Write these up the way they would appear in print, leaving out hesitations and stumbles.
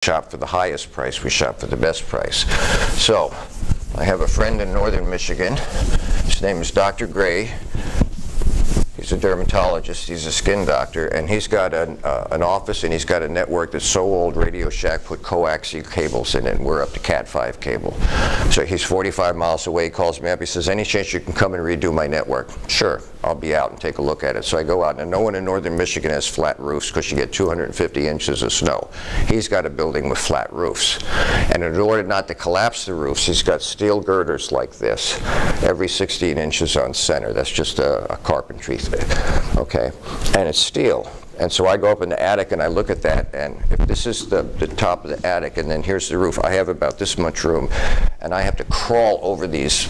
shop for the highest price, we shop for the best price. So I have a friend in northern Michigan. His name is Dr. Gray. He's a dermatologist, he's a skin doctor, and he's got an office and he's got a network that's so old Radio Shack put coaxial cables in it, and we're up to Cat 5 cable. So he's 45 miles away, he calls me up, he says, any chance you can come and redo my network? Sure, I'll be out and take a look at it. So I go out, and no one in northern Michigan has flat roofs because you get 250 inches of snow. He's got a building with flat roofs. And in order not to collapse the roofs, he's got steel girders like this, every 16 inches on center. That's just a carpentry thing. Okay, and it's steel. And so I go up in the attic and I look at that, and if this is the top of the attic and then here's the roof, I have about this much room, and I have to crawl over these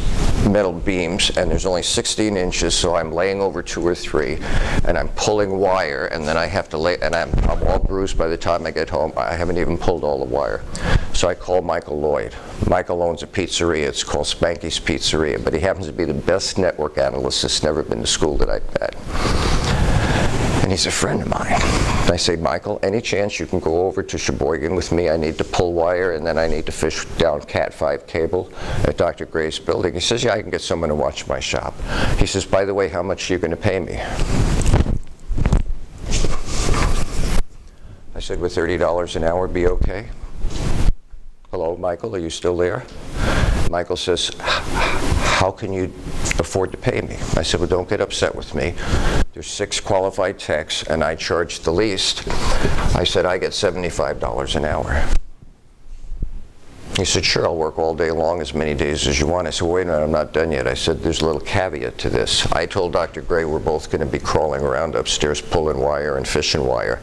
metal beams, and there's only 16 inches, so I'm laying over 2 or 3, and I'm pulling wire, and then I have to lay, and I'm all bruised by the time I get home. I haven't even pulled all the wire. So I call Michael Lloyd. Michael owns a pizzeria. It's called Spanky's Pizzeria, but he happens to be the best network analyst that's never been to school that I've had. And he's a friend of mine. I say, Michael, any chance you can go over to Sheboygan with me? I need to pull wire, and then I need to fish down Cat 5 cable at Dr. Gray's building. He says, yeah, I can get someone to watch my shop. He says, by the way, how much are you going to pay me? I said, would $30 an hour be okay? Hello, Michael, are you still there? Michael says, how can you afford to pay me? I said, well, don't get upset with me. There's 6 qualified techs, and I charge the least. I said, I get $75 an hour. He said, sure, I'll work all day long, as many days as you want. I said, wait a minute, I'm not done yet. I said, there's a little caveat to this. I told Dr. Gray we're both going to be crawling around upstairs pulling wire and fishing wire,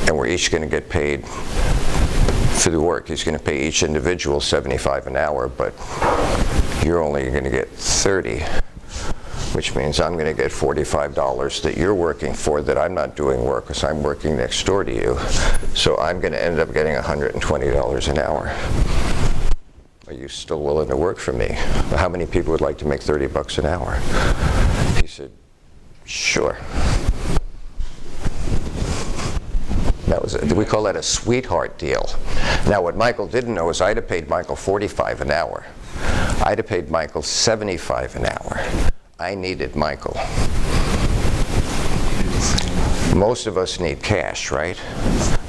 and we're each going to get paid for the work. He's going to pay each individual $75 an hour, but you're only going to get 30, which means I'm going to get $45 that you're working for that I'm not doing work because I'm working next door to you. So I'm going to end up getting $120 an hour. Are you still willing to work for me? How many people would like to make 30 bucks an hour? He said, sure. We call that a sweetheart deal. Now what Michael didn't know is I'd have paid Michael $45 an hour. I'd have paid Michael $75 an hour. I needed Michael. Most of us need cash, right?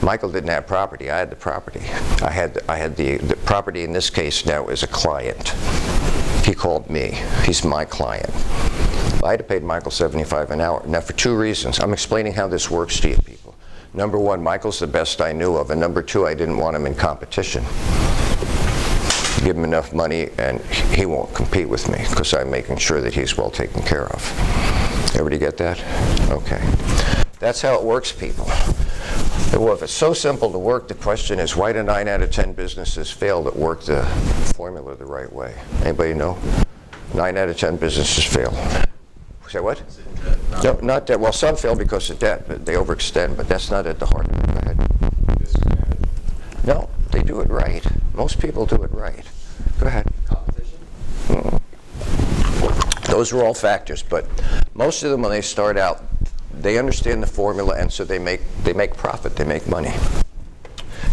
Michael didn't have property. I had the property. I had the property in this case now is a client. He called me. He's my client. I'd have paid Michael $75 an hour. Now for 2 reasons. I'm explaining how this works to you people. Number 1, Michael's the best I knew of, and number 2, I didn't want him in competition. Give him enough money and he won't compete with me because I'm making sure that he's well taken care of. Everybody get that? Okay. That's how it works, people. Well, if it's so simple to work, the question is, why do 9 out of 10 businesses fail that work the formula the right way? Anybody know? 9 out of 10 businesses fail. Say what? No, not debt. Well, some fail because of debt, but they overextend, but that's not at the heart of it. Go ahead. No, they do it right. Most people do it right. Go ahead. Competition? Those are all factors, but most of them, when they start out, they understand the formula, and so they make profit. They make money.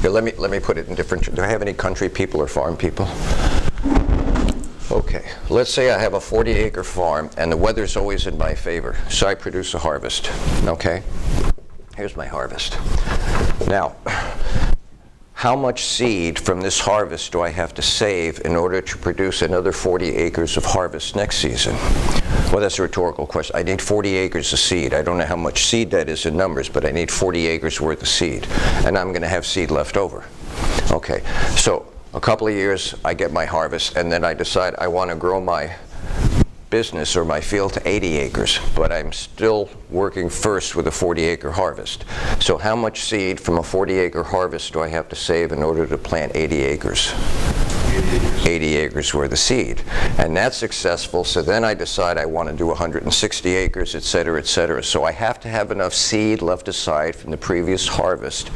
Here, let me put it in different. Do I have any country people or farm people? Okay, let's say I have a 40-acre farm, and the weather's always in my favor, so I produce a harvest. Okay, here's my harvest. Now, how much seed from this harvest do I have to save in order to produce another 40 acres of harvest next season? Well, that's a rhetorical question. I need 40 acres of seed. I don't know how much seed that is in numbers, but I need 40 acres worth of seed, and I'm going to have seed left over. Okay, so a couple of years, I get my harvest, and then I decide I want to grow my business or my field to 80 acres, but I'm still working first with a 40-acre harvest. So how much seed from a 40-acre harvest do I have to save in order to plant 80 acres? 80 acres worth of seed. And that's successful, so then I decide I want to do 160 acres, et cetera, et cetera. So I have to have enough seed left aside from the previous harvest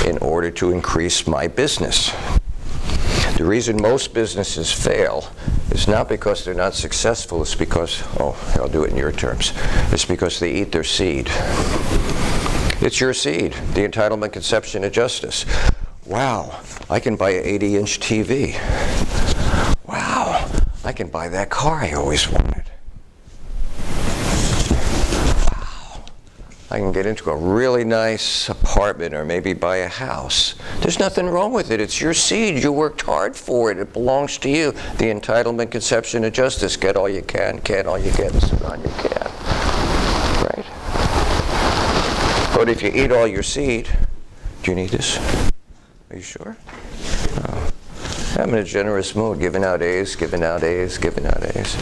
in order to increase my business. The reason most businesses fail is not because they're not successful, it's because, I'll do it in your terms, it's because they eat their seed. It's your seed, the entitlement, conception, and justice. Wow, I can buy an 80-inch TV. Wow, I can buy that car I always wanted. Wow, I can get into a really nice apartment or maybe buy a house. There's nothing wrong with it. It's your seed. You worked hard for it. It belongs to you. The entitlement, conception, of justice. Get all you can all you get, and sit on you can. Right? But if you eat all your seed, do you need this? Are you sure? Oh. I'm in a generous mood, giving out A's, giving out A's, giving out A's.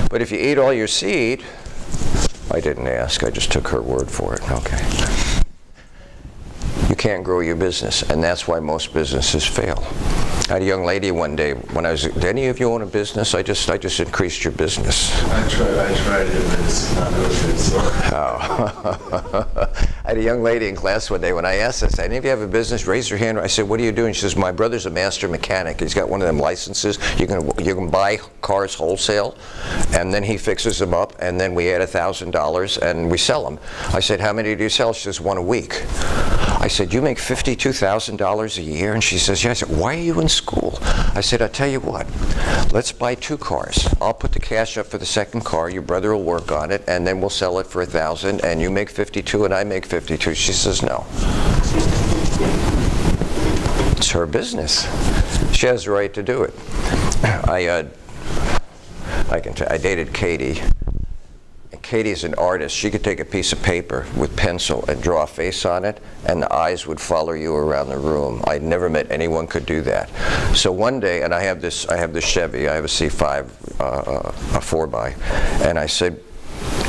But if you eat all your seed, I didn't ask, I just took her word for it. Okay. You can't grow your business, and that's why most businesses fail. I had a young lady one day when I was, did any of you own a business? I just increased your business. I tried it, but it's not really good, so. Oh. I had a young lady in class one day when I asked her, I said, any of you have a business? Raise your hand. I said, what are you doing? She says, my brother's a master mechanic. He's got one of them licenses. You can buy cars wholesale, and then he fixes them up, and then we add $1,000 and we sell them. I said, how many do you sell? She says, one a week. I said, you make $52,000 a year? And she says, yeah. I said, why are you in school? I said, I'll tell you what, let's buy 2 cars. I'll put the cash up for the second car, your brother will work on it, and then we'll sell it for $1,000, and you make 52 and I make 52. She says, no. It's her business. She has the right to do it. I dated Katie. Katie's an artist. She could take a piece of paper with pencil and draw a face on it, and the eyes would follow you around the room. I'd never met anyone could do that. So one day, and I have this Chevy. I have a C5, a 4x, and I said,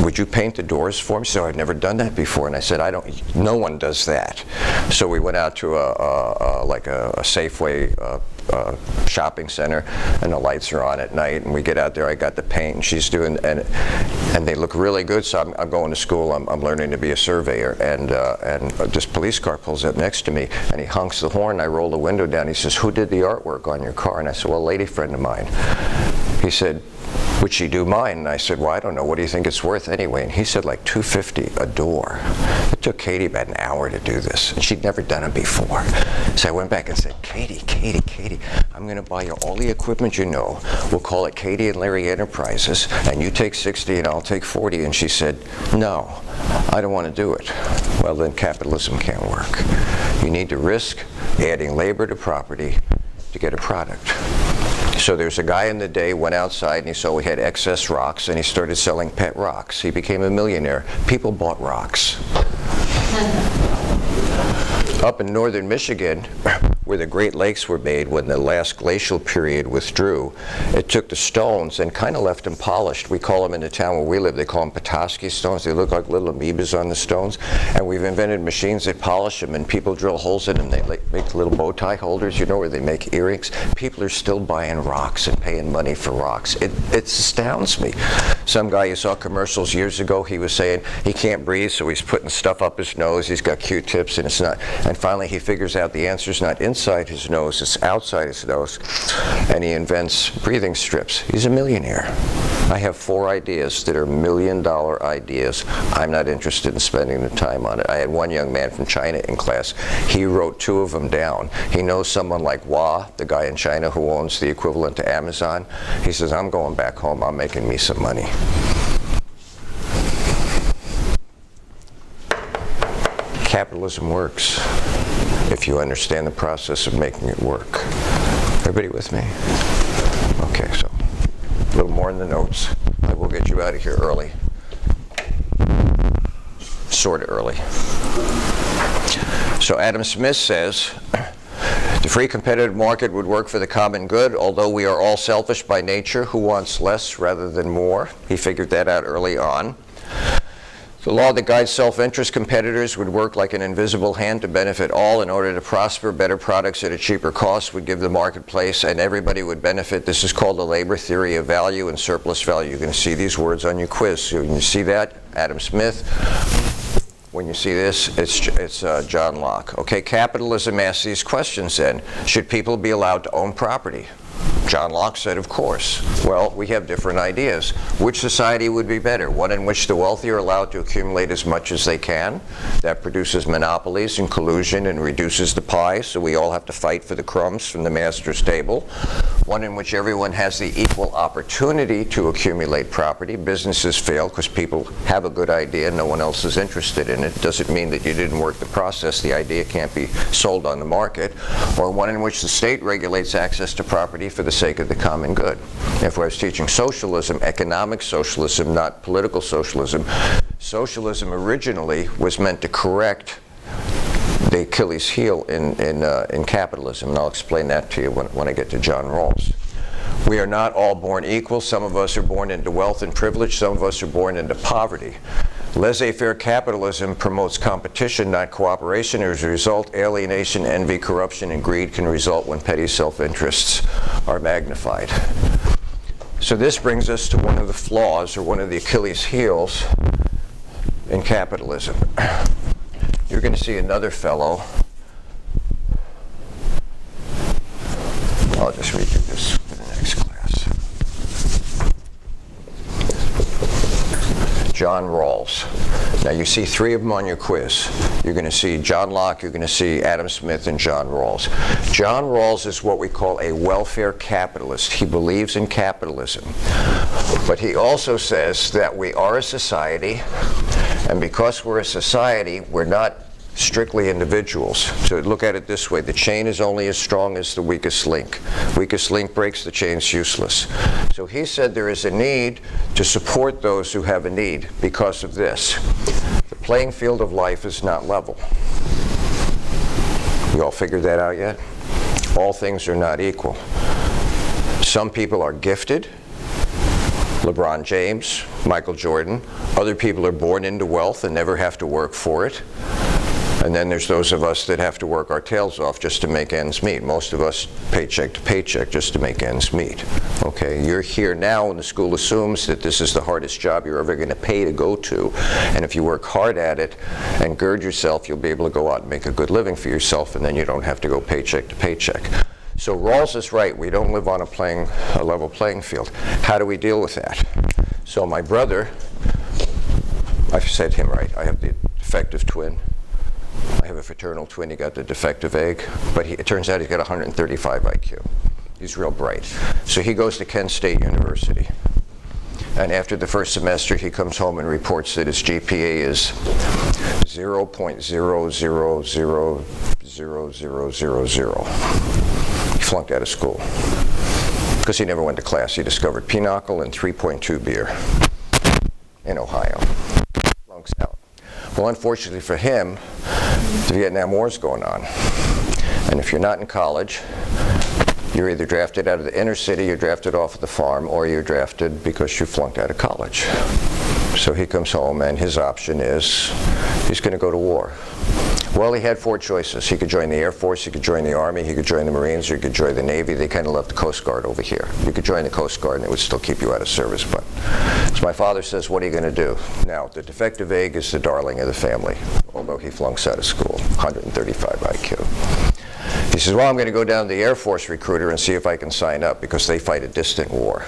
would you paint the doors for me? So I'd never done that before, and I said, no one does that. So we went out to a Safeway shopping center, and the lights are on at night, and we get out there. I got the paint, and she's doing, and they look really good. So I'm going to school. I'm learning to be a surveyor, and this police car pulls up next to me, and he honks the horn. I roll the window down. He says, who did the artwork on your car? And I said, well, a lady friend of mine. He said, would she do mine? And I said, well, I don't know. What do you think it's worth anyway? And he said, like $250 a door. It took Katie about an hour to do this, and she'd never done it before. So I went back and said, Katie, I'm going to buy you all the equipment you know. We'll call it Katie and Larry Enterprises, and you take 60 and I'll take 40. And she said, no, I don't want to do it. Well, then capitalism can't work. You need to risk adding labor to property to get a product. So there's a guy in the day went outside and he saw we had excess rocks, and he started selling pet rocks. He became a millionaire. People bought rocks. Up in northern Michigan, where the Great Lakes were made when the last glacial period withdrew, it took the stones and kind of left them polished. We call them, in the town where we live, they call them Petoskey stones. They look like little amoebas on the stones. And we've invented machines that polish them, and people drill holes in them. They make little bow tie holders, you know, where they make earrings. People are still buying rocks and paying money for rocks. It astounds me. Some guy you saw commercials years ago, he was saying he can't breathe, so he's putting stuff up his nose. He's got Q-tips, and it's not. And finally he figures out the answer's not inside his nose, it's outside his nose, and he invents breathing strips. He's a millionaire. I have 4 ideas that are $1 million ideas. I'm not interested in spending the time on it. I had one young man from China in class. He wrote 2 of them down. He knows someone like Hua, the guy in China who owns the equivalent to Amazon. He says, I'm going back home, I'm making me some money. Capitalism works if you understand the process of making it work. Everybody with me? Okay, so a little more in the notes. I will get you out of here early. Sort of early. So Adam Smith says, the free competitive market would work for the common good, although we are all selfish by nature. Who wants less rather than more? He figured that out early on. The law that guides self-interest competitors would work like an invisible hand to benefit all. In order to prosper, better products at a cheaper cost would give the marketplace, and everybody would benefit. This is called the labor theory of value and surplus value. You're going to see these words on your quiz. So when you see that, Adam Smith. When you see this, it's John Locke. Okay, capitalism asks these questions then. Should people be allowed to own property? John Locke said, of course. Well, we have different ideas. Which society would be better? One in which the wealthy are allowed to accumulate as much as they can. That produces monopolies and collusion and reduces the pie, so we all have to fight for the crumbs from the master's table. One in which everyone has the equal opportunity to accumulate property. Businesses fail because people have a good idea, no one else is interested in it. Doesn't mean that you didn't work the process. The idea can't be sold on the market. Or one in which the state regulates access to property for the sake of the common good. If I was teaching socialism, economic socialism, not political socialism, socialism originally was meant to correct the Achilles heel in capitalism, and I'll explain that to you when I get to John Rawls. We are not all born equal. Some of us are born into wealth and privilege. Some of us are born into poverty. Laissez-faire capitalism promotes competition, not cooperation. As a result, alienation, envy, corruption, and greed can result when petty self-interests are magnified. So this brings us to one of the flaws, or one of the Achilles heels in capitalism. You're going to see another fellow. I'll just read you this for the next class. John Rawls. Now you see three of them on your quiz. You're going to see John Locke, you're going to see Adam Smith, and John Rawls. John Rawls is what we call a welfare capitalist. He believes in capitalism. But he also says that we are a society, and because we're a society, we're not strictly individuals. So look at it this way: the chain is only as strong as the weakest link. Weakest link breaks, the chain's useless. So he said there is a need to support those who have a need because of this. The playing field of life is not level. You all figured that out yet? All things are not equal. Some people are gifted. LeBron James, Michael Jordan. Other people are born into wealth and never have to work for it. And then there's those of us that have to work our tails off just to make ends meet. Most of us paycheck to paycheck just to make ends meet. Okay, you're here now and the school assumes that this is the hardest job you're ever going to pay to go to. And if you work hard at it and gird yourself, you'll be able to go out and make a good living for yourself, and then you don't have to go paycheck to paycheck. So Rawls is right. We don't live on a level playing field. How do we deal with that? So my brother, I've said him right. I have the defective twin. I have a fraternal twin. He got the defective egg, but it turns out he's got 135 IQ. He's real bright. So he goes to Kent State University. And after the first semester, he comes home and reports that his GPA is 0.00000000. He flunked out of school because he never went to class. He discovered pinochle and 3.2 beer in Ohio. Flunks out. Well, unfortunately for him, the Vietnam War is going on. And if you're not in college, you're either drafted out of the inner city, you're drafted off of the farm, or you're drafted because you flunked out of college. So he comes home and his option is he's going to go to war. Well, he had four choices. He could join the Air Force, he could join the Army, he could join the Marines, or he could join the Navy. They kind of left the Coast Guard over here. You could join the Coast Guard and it would still keep you out of service. But so my father says, what are you going to do? Now, the defective egg is the darling of the family, although he flunks out of school, 135 IQ. He says, well, I'm going to go down to the Air Force recruiter and see if I can sign up because they fight a distant war.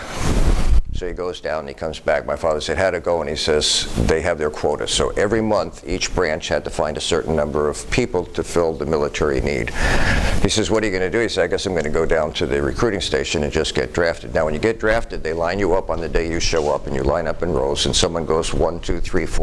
So he goes down and he comes back. My father said, how'd it go? And he says, they have their quota. So every month, each branch had to find a certain number of people to fill the military need. He says, what are you going to do? He said, I guess I'm going to go down to the recruiting station and just get drafted. Now, when you get drafted, they line you up on the day you show up, and you line up in rows, and someone goes 1, 2, 3, 4.